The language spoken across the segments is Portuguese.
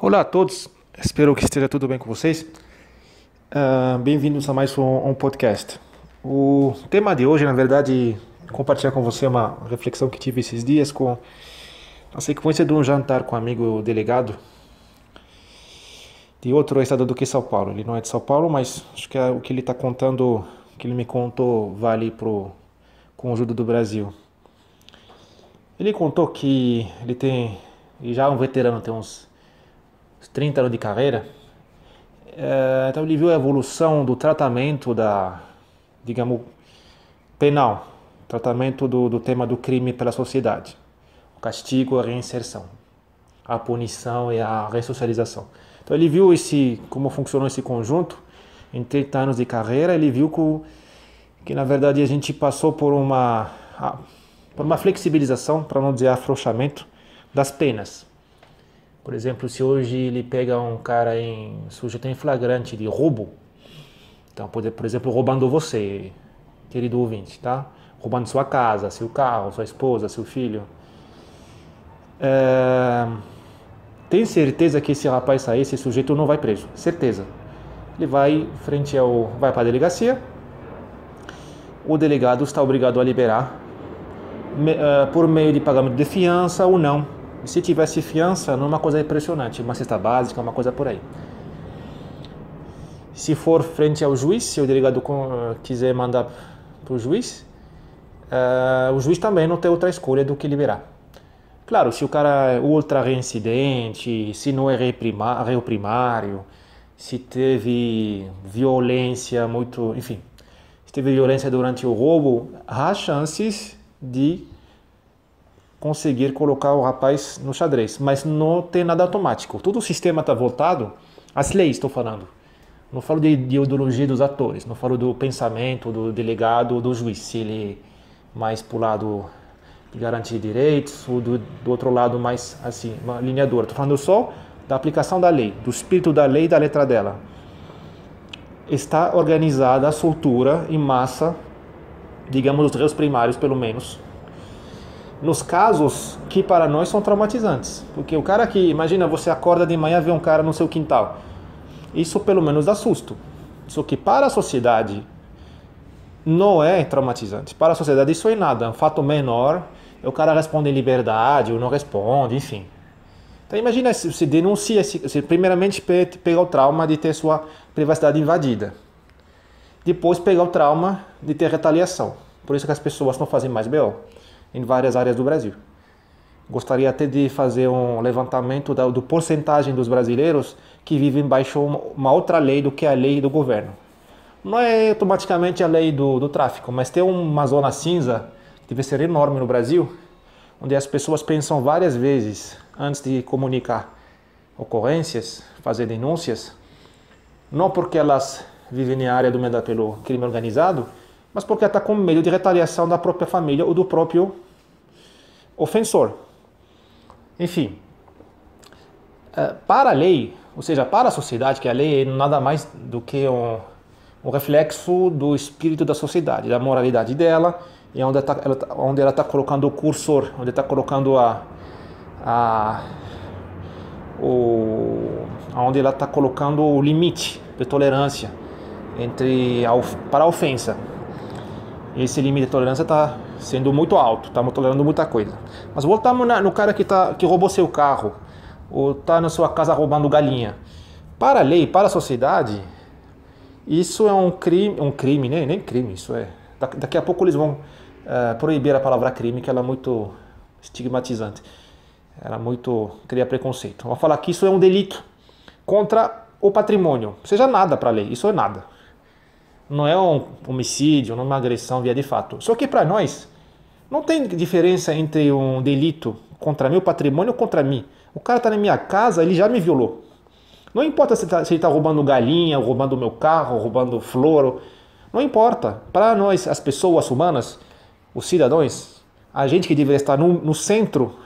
Olá a todos, espero que esteja tudo bem com vocês. Bem-vindos a mais um podcast. O tema de hoje, na verdade, compartilhar com você uma reflexão que tive esses dias com a sequência de um jantar com um amigo delegado de outro estado do que São Paulo. Ele não é de São Paulo, mas acho que o que ele está contando, o que ele me contou, vale para o conjunto do Brasil. Ele contou que ele já é um veterano, tem uns 30 anos de carreira. Então ele viu a evolução do tratamento digamos, penal, tratamento do tema do crime pela sociedade, o castigo, a reinserção, a punição e a ressocialização. Então ele viu como funcionou esse conjunto em 30 anos de carreira. Ele viu que na verdade a gente passou por uma flexibilização, para não dizer afrouxamento, das penas. Por exemplo, se hoje ele pega um cara sujeito em flagrante de roubo, então, por exemplo, roubando você, querido ouvinte, tá? Roubando sua casa, seu carro, sua esposa, seu filho. Tem certeza que esse rapaz sair, esse sujeito não vai preso? Certeza. Ele vai para a delegacia, o delegado está obrigado a liberar por meio de pagamento de fiança ou não. E se tivesse fiança, não é uma coisa impressionante, uma cesta básica, uma coisa por aí. Se for frente ao juiz, se o delegado quiser mandar para o juiz também não tem outra escolha do que liberar. Claro, se o cara é ultra reincidente, se não é réu primário, se teve violência se teve violência durante o roubo, há chances de conseguir colocar o rapaz no xadrez, mas não tem nada automático. Todo o sistema está voltado, as leis estou falando. Não falo de ideologia dos atores, não falo do pensamento do delegado ou do juiz, se ele é mais pro lado de garantir direitos ou do outro lado mais assim, uma lineadora. Estou falando só da aplicação da lei, do espírito da lei e da letra dela. Está organizada a soltura em massa, digamos, os réus primários pelo menos, nos casos que para nós são traumatizantes. Porque o cara imagina, você acorda de manhã e vê um cara no seu quintal. Isso pelo menos dá susto. Só que para a sociedade não é traumatizante. Para a sociedade isso é nada, é um fato menor. O cara responde em liberdade ou não responde, enfim. Então imagina se você denuncia, se primeiramente pegar o trauma de ter sua privacidade invadida. Depois pegar o trauma de ter retaliação. Por isso que as pessoas não fazem mais BO em várias áreas do Brasil. Gostaria até de fazer um levantamento do porcentagem dos brasileiros que vivem baixo uma outra lei do que a lei do governo. Não é automaticamente a lei do tráfico, mas tem uma zona cinza, que deve ser enorme no Brasil, onde as pessoas pensam várias vezes antes de comunicar ocorrências, fazer denúncias, não porque elas vivem na área dominada pelo crime organizado, mas porque ela está com medo de retaliação da própria família ou do próprio ofensor. Enfim, para a lei, ou seja, para a sociedade, que a lei é nada mais do que um reflexo do espírito da sociedade, da moralidade dela, e onde ela está colocando o cursor, onde está colocando onde ela está colocando o limite de tolerância para a ofensa. Esse limite de tolerância está sendo muito alto, estamos tolerando muita coisa. Mas voltamos no cara que roubou seu carro, ou está na sua casa roubando galinha. Para a lei, para a sociedade, isso é um crime, nem crime, isso é. Daqui a pouco eles vão proibir a palavra crime, que ela é muito estigmatizante. Ela cria preconceito. Vamos falar que isso é um delito contra o patrimônio. Seja nada para a lei, isso é nada. Não é um homicídio, não é uma agressão via de fato. Só que para nós, não tem diferença entre um delito contra meu patrimônio ou contra mim. O cara está na minha casa, ele já me violou. Não importa se ele está roubando galinha, roubando o meu carro, roubando flor. Não importa. Para nós, as pessoas humanas, os cidadãos, a gente que deveria estar no centro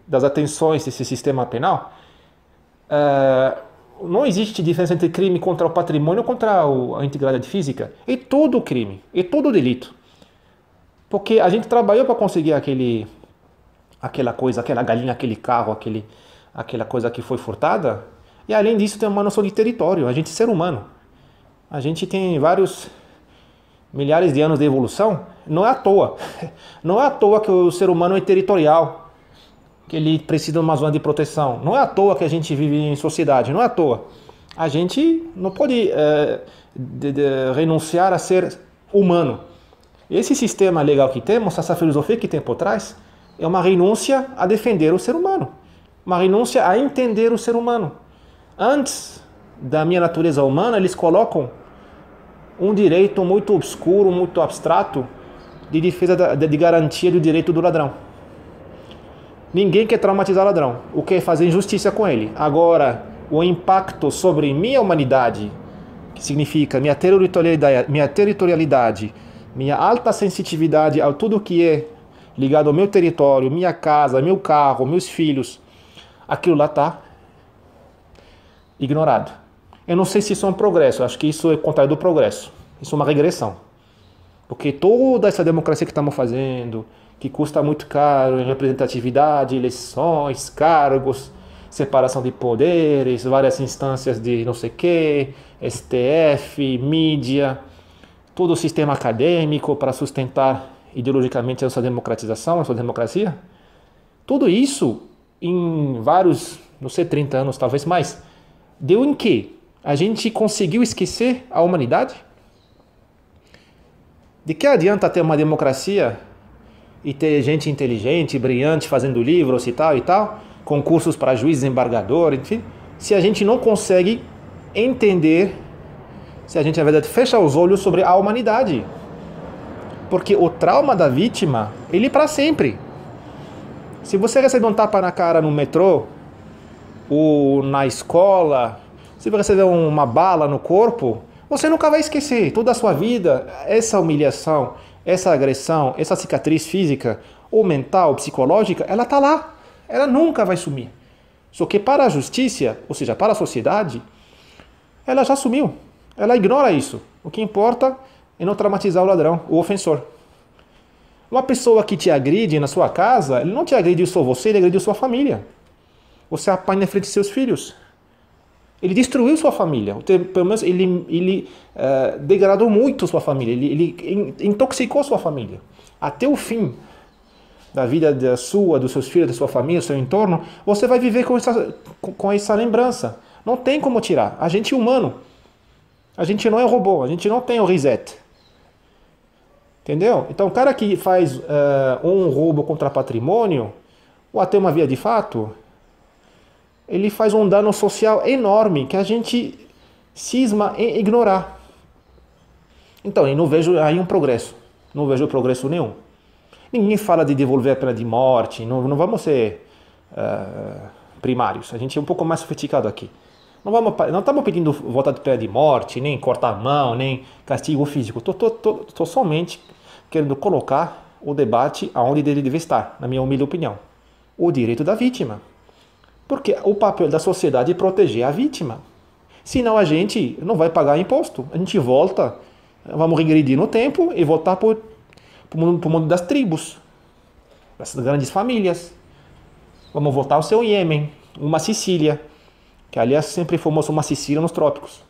das atenções desse sistema penal, não existe diferença entre crime contra o patrimônio ou contra a integridade física. É todo crime, é todo delito. Porque a gente trabalhou para conseguir aquela coisa, aquela galinha, aquele carro, aquela coisa que foi furtada. E além disso tem uma noção de território. A gente é ser humano. A gente tem vários milhares de anos de evolução. Não é à toa. Não é à toa que o ser humano é territorial, que ele precisa de uma zona de proteção. Não é à toa que a gente vive em sociedade. Não é à toa. A gente não pode renunciar a ser humano. Esse sistema legal que temos, essa filosofia que tem por trás, é uma renúncia a defender o ser humano. Uma renúncia a entender o ser humano. Antes da minha natureza humana, eles colocam um direito muito obscuro, muito abstrato, de defesa, de garantia do direito do ladrão. Ninguém quer traumatizar o ladrão, o que é fazer injustiça com ele. Agora, o impacto sobre minha humanidade, que significa minha territorialidade, minha alta sensitividade a tudo que é ligado ao meu território, minha casa, meu carro, meus filhos, aquilo lá está ignorado. Eu não sei se isso é um progresso, acho que isso é o contrário do progresso. Isso é uma regressão. Porque toda essa democracia que estamos fazendo, que custa muito caro em representatividade, eleições, cargos, separação de poderes, várias instâncias de não sei o que, STF, mídia, todo o sistema acadêmico para sustentar ideologicamente a sua democratização, a sua democracia. Tudo isso em vários, não sei, 30 anos, talvez mais, deu em que a gente conseguiu esquecer a humanidade? De que adianta ter uma democracia e ter gente inteligente, brilhante, fazendo livros e tal, concursos para juiz, desembargador, enfim, se a gente não consegue entender, se a gente, na verdade, fecha os olhos sobre a humanidade? Porque o trauma da vítima, ele é para sempre. Se você recebe um tapa na cara no metrô, ou na escola, se você receber uma bala no corpo, você nunca vai esquecer toda a sua vida essa humilhação, essa agressão, essa cicatriz física ou mental, psicológica, ela está lá. Ela nunca vai sumir. Só que para a justiça, ou seja, para a sociedade, ela já sumiu. Ela ignora isso. O que importa é não traumatizar o ladrão, o ofensor. Uma pessoa que te agride na sua casa, ele não te agride só você, ele agride sua família. Você apanha na frente de seus filhos. Ele destruiu sua família. Pelo menos ele degradou muito sua família. Ele intoxicou sua família. Até o fim da vida da sua, dos seus filhos, da sua família, do seu entorno, você vai viver com essa lembrança. Não tem como tirar. A gente é humano. A gente não é robô. A gente não tem o reset. Entendeu? Então, o cara que faz um roubo contra patrimônio, ou até uma via de fato, ele faz um dano social enorme que a gente cisma em ignorar. Então, eu não vejo aí um progresso. Não vejo progresso nenhum. Ninguém fala de devolver a pena de morte. Não vamos ser primários. A gente é um pouco mais sofisticado aqui. Não estamos pedindo volta de pena de morte, nem cortar a mão, nem castigo físico. Estou somente querendo colocar o debate aonde ele deve estar, na minha humilde opinião. O direito da vítima. Porque o papel da sociedade é proteger a vítima. Senão a gente não vai pagar imposto. A gente volta, vamos regredir no tempo e voltar para o mundo das tribos, das grandes famílias. Vamos voltar ao seu Iêmen, uma Sicília, que aliás sempre fomos uma Sicília nos trópicos,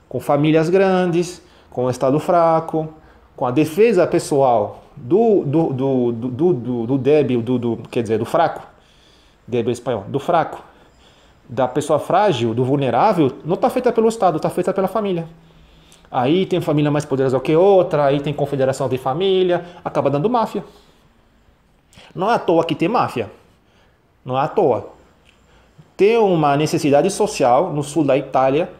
com famílias grandes, com o Estado fraco, com a defesa pessoal do débil, quer dizer, do fraco, débil é espanhol, do fraco, da pessoa frágil, do vulnerável, não está feita pelo Estado, está feita pela família. Aí tem família mais poderosa que outra, aí tem confederação de família, acaba dando máfia. Não é à toa que tem máfia. Não é à toa. Tem uma necessidade social no sul da Itália,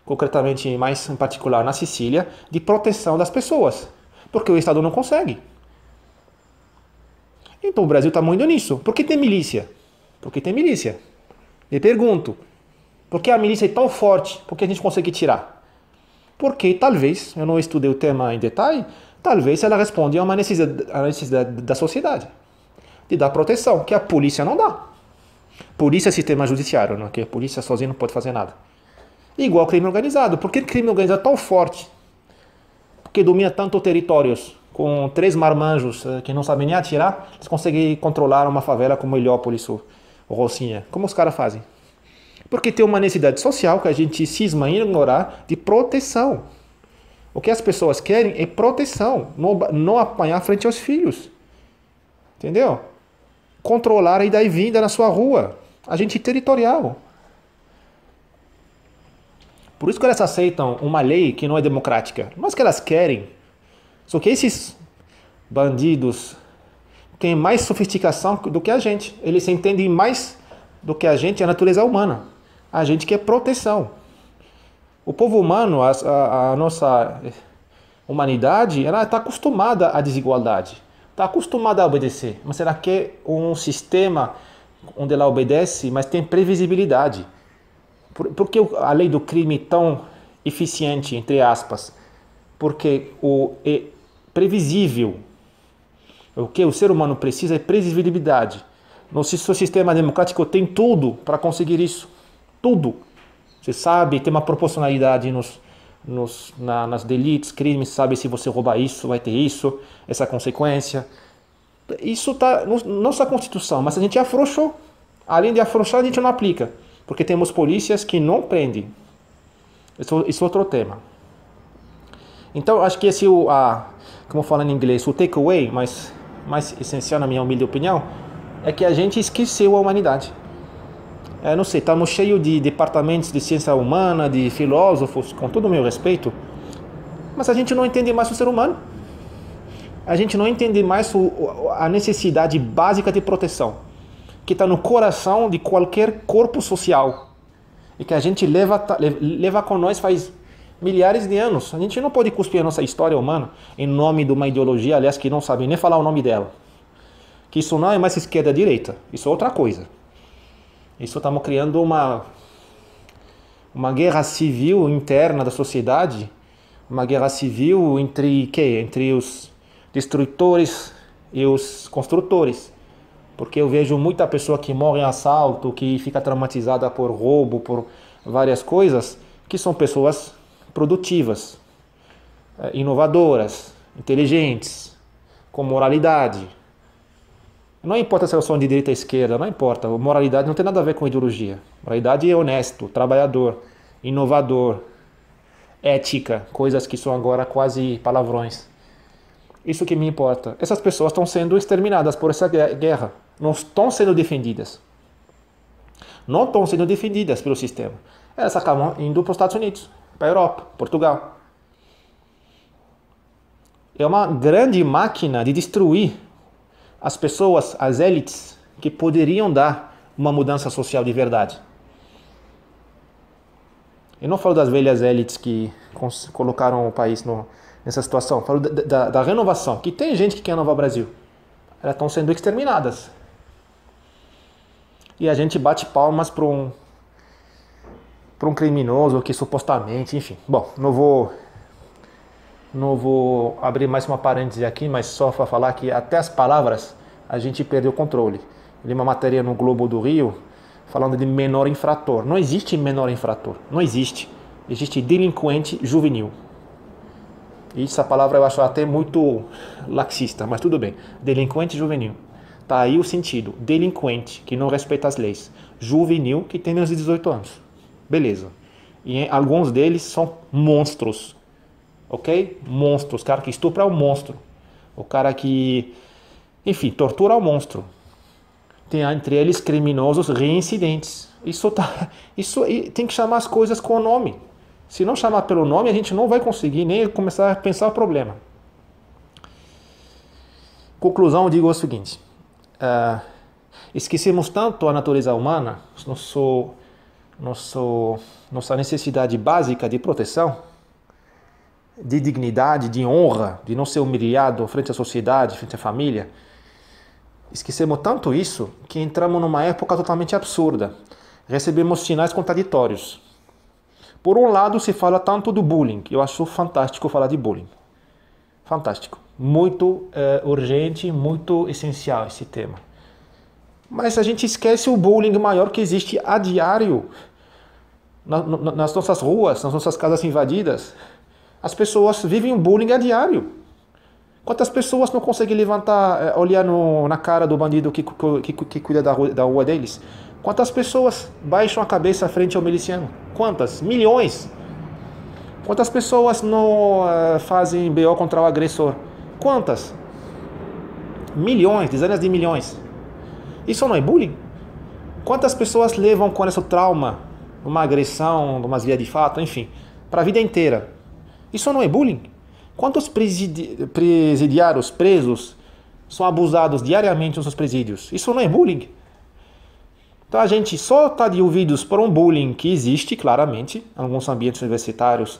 concretamente mais em particular na Sicília, de proteção das pessoas, porque o Estado não consegue. Então o Brasil está muito nisso. Por que tem milícia? Porque tem milícia. Eu pergunto, por que a milícia é tão forte? Por que a gente consegue tirar? Porque talvez, eu não estudei o tema em detalhe, talvez ela responde a uma necessidade da sociedade, de dar proteção, que a polícia não dá. Polícia é sistema judiciário, não? Que a polícia sozinha não pode fazer nada. Igual crime organizado. Por que o crime organizado é tão forte? Porque domina tanto territórios. Com 3 marmanjos que não sabem nem atirar, eles conseguem controlar uma favela como Heliópolis ou Rocinha. Como os caras fazem? Porque tem uma necessidade social que a gente cisma em ignorar de proteção. O que as pessoas querem é proteção, não apanhar frente aos filhos. Entendeu? Controlar a ida e vinda na sua rua. Agente territorial. Por isso que elas aceitam uma lei que não é democrática. Mas que elas querem. Só que esses bandidos têm mais sofisticação do que a gente. Eles entendem mais do que a gente a natureza humana. A gente quer proteção. O povo humano, a nossa humanidade, ela está acostumada à desigualdade. Está acostumada a obedecer. Mas será que é um sistema onde ela obedece, mas tem previsibilidade? Por que a lei do crime é tão eficiente, entre aspas? Porque é previsível. O que o ser humano precisa é previsibilidade. No seu sistema democrático tem tudo para conseguir isso. Tudo. Você sabe, tem uma proporcionalidade nas delitos, crimes, sabe se você roubar isso, vai ter isso, essa consequência. Isso está na nossa Constituição, mas a gente afrouxou. Além de afrouxar, a gente não aplica. Porque temos polícias que não prendem. Isso é outro tema. Então, acho que esse é como falo em inglês, o takeaway, mais essencial na minha humilde opinião, é que a gente esqueceu a humanidade. Não sei, estamos cheios de departamentos de ciência humana, de filósofos, com todo o meu respeito, mas a gente não entende mais o ser humano. A gente não entende mais a necessidade básica de proteção, que está no coração de qualquer corpo social e que a gente leva com nós faz milhares de anos. A gente não pode cuspir a nossa história humana em nome de uma ideologia, aliás, que não sabe nem falar o nome dela. Que isso não é mais esquerda-direita, isso é outra coisa. Isso estamos criando uma guerra civil interna da sociedade, uma guerra civil entre os destrutores e os construtores. Porque eu vejo muita pessoa que morre em assalto, que fica traumatizada por roubo, por várias coisas, que são pessoas produtivas, inovadoras, inteligentes, com moralidade. Não importa se elas são de direita ou esquerda, não importa. Moralidade não tem nada a ver com ideologia. Moralidade é honesto, trabalhador, inovador, ética, coisas que são agora quase palavrões. Isso que me importa. Essas pessoas estão sendo exterminadas por essa guerra. Não estão sendo defendidas. Não estão sendo defendidas pelo sistema. Elas acabam indo para os Estados Unidos, para a Europa, Portugal. É uma grande máquina de destruir as pessoas, as élites, que poderiam dar uma mudança social de verdade. Eu não falo das velhas élites que colocaram o país nessa situação. Eu falo da renovação, que tem gente que quer renovar o Brasil. Elas estão sendo exterminadas. E a gente bate palmas para um criminoso que supostamente, enfim. Bom, não vou abrir mais uma parêntese aqui, mas só para falar que até as palavras a gente perdeu o controle. Eu li uma matéria no Globo do Rio falando de menor infrator. Não existe menor infrator, não existe. Existe delinquente juvenil. E essa palavra eu acho até muito laxista, mas tudo bem. Delinquente juvenil. Tá aí o sentido. Delinquente, que não respeita as leis. Juvenil, que tem menos de 18 anos. Beleza. E alguns deles são monstros. Ok? Monstros. O cara que estupra é um monstro. O cara que, enfim, tortura é um monstro. Tem entre eles criminosos reincidentes. Isso tem que chamar as coisas com o nome. Se não chamar pelo nome, a gente não vai conseguir nem começar a pensar o problema. Conclusão, eu digo o seguinte. Esquecemos tanto a natureza humana, nossa necessidade básica de proteção, de dignidade, de honra, de não ser humilhado frente à sociedade, frente à família. Esquecemos tanto isso que entramos numa época totalmente absurda. Recebemos sinais contraditórios. Por um lado, se fala tanto do bullying. Eu acho fantástico falar de bullying. Fantástico. Muito urgente, muito essencial esse tema. Mas a gente esquece o bullying maior que existe a diário. Nas nossas ruas, nas nossas casas invadidas. As pessoas vivem um bullying a diário. Quantas pessoas não conseguem levantar, olhar na cara do bandido que cuida da rua deles? Quantas pessoas baixam a cabeça frente ao miliciano? Quantas? Milhões. Quantas pessoas não fazem BO contra o agressor? Quantas? Milhões, dezenas de milhões. Isso não é bullying? Quantas pessoas levam com esse trauma, uma agressão, uma via de fato, enfim, para a vida inteira? Isso não é bullying? Quantos presidiários presos são abusados diariamente nos seus presídios? Isso não é bullying? Então a gente só está de ouvidos por um bullying que existe claramente em alguns ambientes universitários,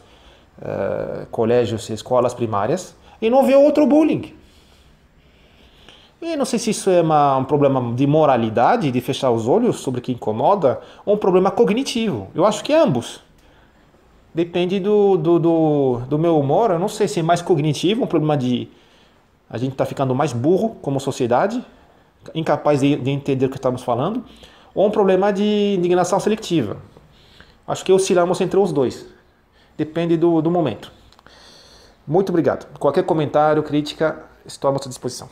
colégios e escolas primárias, e não vê outro bullying. E não sei se isso é um problema de moralidade, de fechar os olhos sobre o que incomoda, ou um problema cognitivo. Eu acho que ambos. Depende do meu humor. Eu não sei se é mais cognitivo, um problema de a gente está ficando mais burro como sociedade, incapaz de entender o que estamos falando, ou um problema de indignação seletiva. Acho que oscilamos entre os dois. Depende do momento. Muito obrigado. Qualquer comentário, crítica, estou à vossa disposição.